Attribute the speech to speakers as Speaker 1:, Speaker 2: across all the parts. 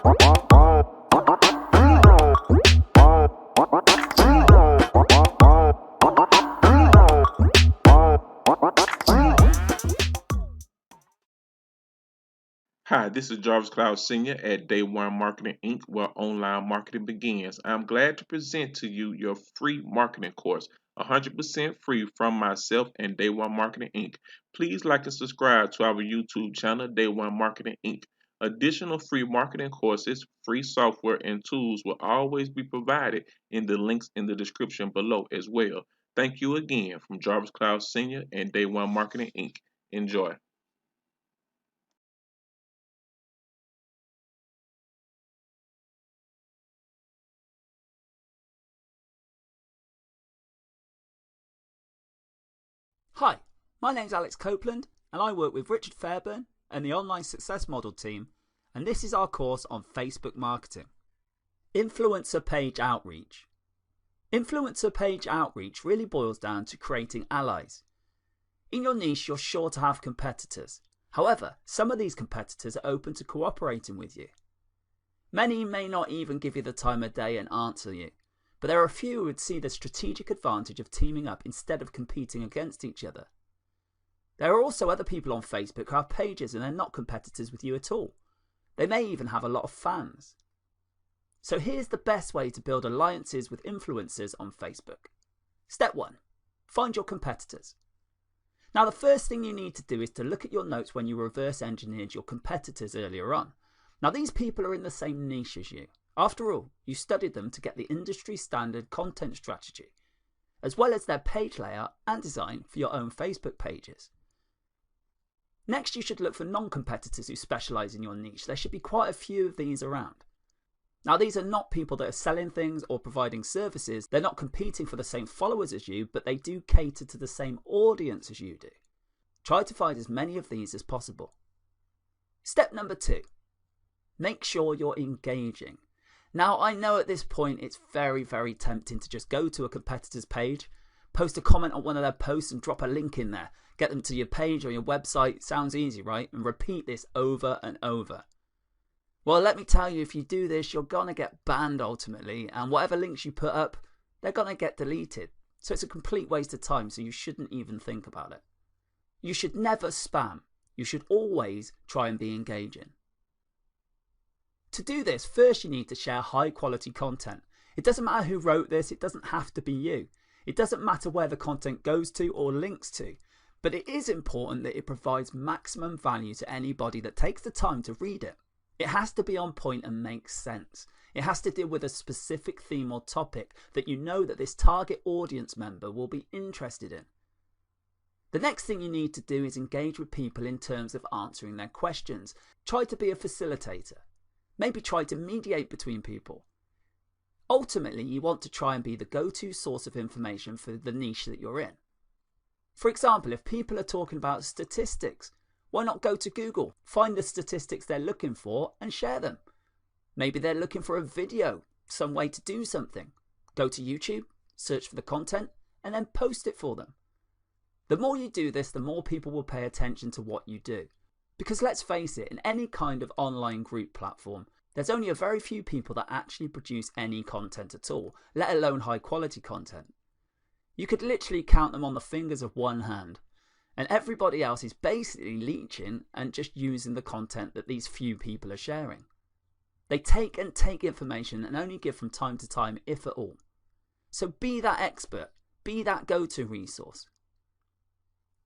Speaker 1: Hi, this is Jarvis Cloud Sr. at Day1Marketing Inc., where online marketing begins. I'm glad to present to you your free marketing course, 100% free from myself and Day1Marketing Inc. Please like and subscribe to our YouTube channel, Day1Marketing Inc. Additional free marketing courses, free software, and tools will always be provided in the links in the description below as well. Thank you again from Jarvis Cloud Sr. and Day1Marketing Inc. Enjoy.
Speaker 2: Hi, my name's Alex Copeland and I work with Richard Fairburn and the Online Success Model team, and this is our course on Facebook marketing. Influencer page outreach. Influencer page outreach really boils down to creating allies. In your niche, you're sure to have competitors. However, some of these competitors are open to cooperating with you. Many may not even give you the time of day and answer you, but there are a few who would see the strategic advantage of teaming up instead of competing against each other. There are also other people on Facebook who have pages and they're not competitors with you at all. They may even have a lot of fans. So here's the best way to build alliances with influencers on Facebook. Step 1. Find your competitors. Now the first thing you need to do is to look at your notes when you reverse engineered your competitors earlier on. Now these people are in the same niche as you. After all, you studied them to get the industry standard content strategy, as well as their page layout and design for your own Facebook pages. Next, you should look for non-competitors who specialize in your niche. There should be quite a few of these around. Now, these are not people that are selling things or providing services. They're not competing for the same followers as you, but they do cater to the same audience as you do. Try to find as many of these as possible. Step number 2. Make sure you're engaging. Now, I know at this point it's very tempting to just go to a competitor's page, post a comment on one of their posts and drop a link in there. Get them to your page or your website. Sounds easy, right? And repeat this over and over. Well, let me tell you, if you do this, you're going to get banned ultimately, and whatever links you put up, they're going to get deleted. So it's a complete waste of time, so you shouldn't even think about it. You should never spam. You should always try and be engaging. To do this, first you need to share high quality content. It doesn't matter who wrote this, it doesn't have to be you. It doesn't matter where the content goes to or links to, but it is important that it provides maximum value to anybody that takes the time to read it. It has to be on point and make sense. It has to deal with a specific theme or topic that you know that this target audience member will be interested in. The next thing you need to do is engage with people in terms of answering their questions. Try to be a facilitator. Maybe try to mediate between people. Ultimately, you want to try and be the go-to source of information for the niche that you're in. For example, if people are talking about statistics, why not go to Google, find the statistics they're looking for and share them? Maybe they're looking for a video, some way to do something. Go to YouTube, search for the content, and then post it for them. The more you do this, the more people will pay attention to what you do. Because let's face it, in any kind of online group platform, there's only a very few people that actually produce any content at all, let alone high quality content. You could literally count them on the fingers of one hand, and everybody else is basically leeching and just using the content that these few people are sharing. They take information and only give from time to time, if at all. So be that expert, be that go-to resource.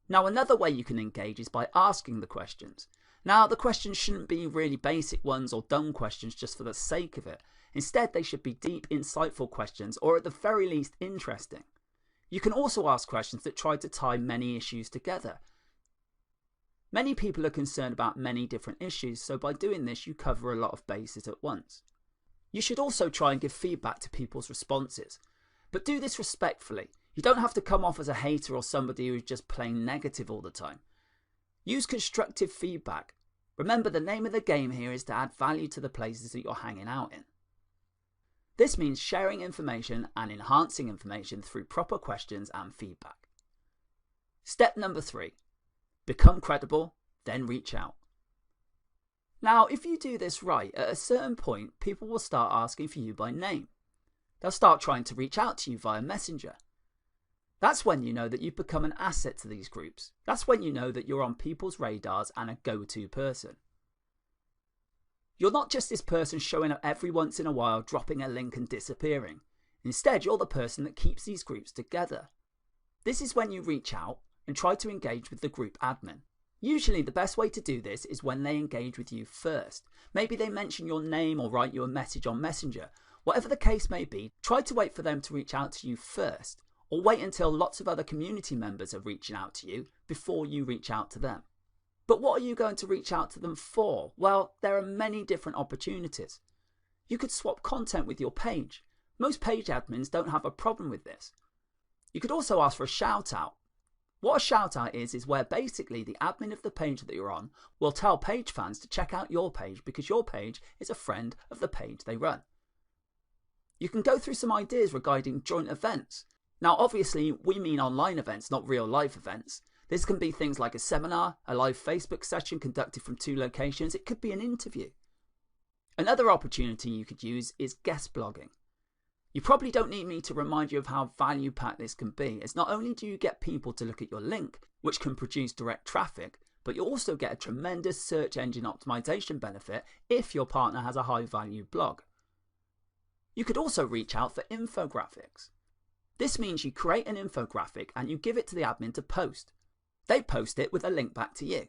Speaker 2: Now, another way you can engage is by asking the questions. Now, the questions shouldn't be really basic ones or dumb questions just for the sake of it. Instead, they should be deep, insightful questions, or at the very least, interesting. You can also ask questions that try to tie many issues together. Many people are concerned about many different issues, so by doing this, you cover a lot of bases at once. You should also try and give feedback to people's responses, but do this respectfully. You don't have to come off as a hater or somebody who's just plain negative all the time. Use constructive feedback. Remember, the name of the game here is to add value to the places that you're hanging out in. This means sharing information and enhancing information through proper questions and feedback. Step number 3. Become credible, then reach out. Now, if you do this right, at a certain point, people will start asking for you by name. They'll start trying to reach out to you via Messenger. That's when you know that you've become an asset to these groups. That's when you know that you're on people's radars and a go-to person. You're not just this person showing up every once in a while, dropping a link and disappearing. Instead, you're the person that keeps these groups together. This is when you reach out and try to engage with the group admin. Usually the best way to do this is when they engage with you first. Maybe they mention your name or write you a message on Messenger. Whatever the case may be, try to wait for them to reach out to you first, or wait until lots of other community members are reaching out to you before you reach out to them. But what are you going to reach out to them for? Well, there are many different opportunities. You could swap content with your page. Most page admins don't have a problem with this. You could also ask for a shout out. What a shout out is where basically the admin of the page that you're on will tell page fans to check out your page because your page is a friend of the page they run. You can go through some ideas regarding joint events. Now obviously we mean online events, not real life events. This can be things like a seminar, a live Facebook session conducted from 2 locations. It could be an interview. Another opportunity you could use is guest blogging. You probably don't need me to remind you of how value-packed this can be, as not only do you get people to look at your link, which can produce direct traffic, but you also get a tremendous search engine optimization benefit if your partner has a high-value blog. You could also reach out for infographics. This means you create an infographic and you give it to the admin to post. They post it with a link back to you.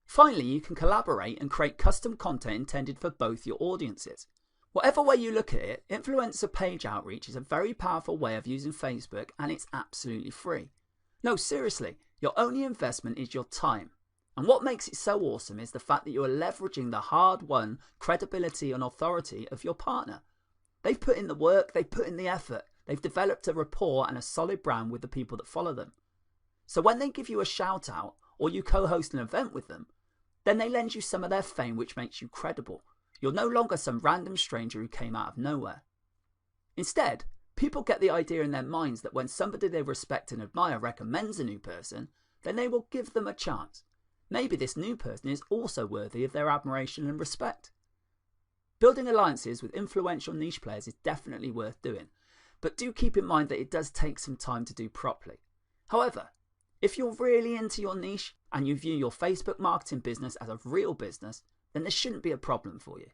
Speaker 2: Finally, you can collaborate and create custom content intended for both your audiences. Whatever way you look at it, influencer page outreach is a very powerful way of using Facebook, and it's absolutely free. No, seriously, your only investment is your time. And what makes it so awesome is the fact that you are leveraging the hard-won credibility and authority of your partner. They've put in the work, they've put in the effort, they've developed a rapport and a solid brand with the people that follow them. So when they give you a shout out or you co-host an event with them, then they lend you some of their fame, which makes you credible. You're no longer some random stranger who came out of nowhere. Instead, people get the idea in their minds that when somebody they respect and admire recommends a new person, then they will give them a chance. Maybe this new person is also worthy of their admiration and respect. Building alliances with influential niche players is definitely worth doing, but do keep in mind that it does take some time to do properly. However, if you're really into your niche and you view your Facebook marketing business as a real business, then this shouldn't be a problem for you.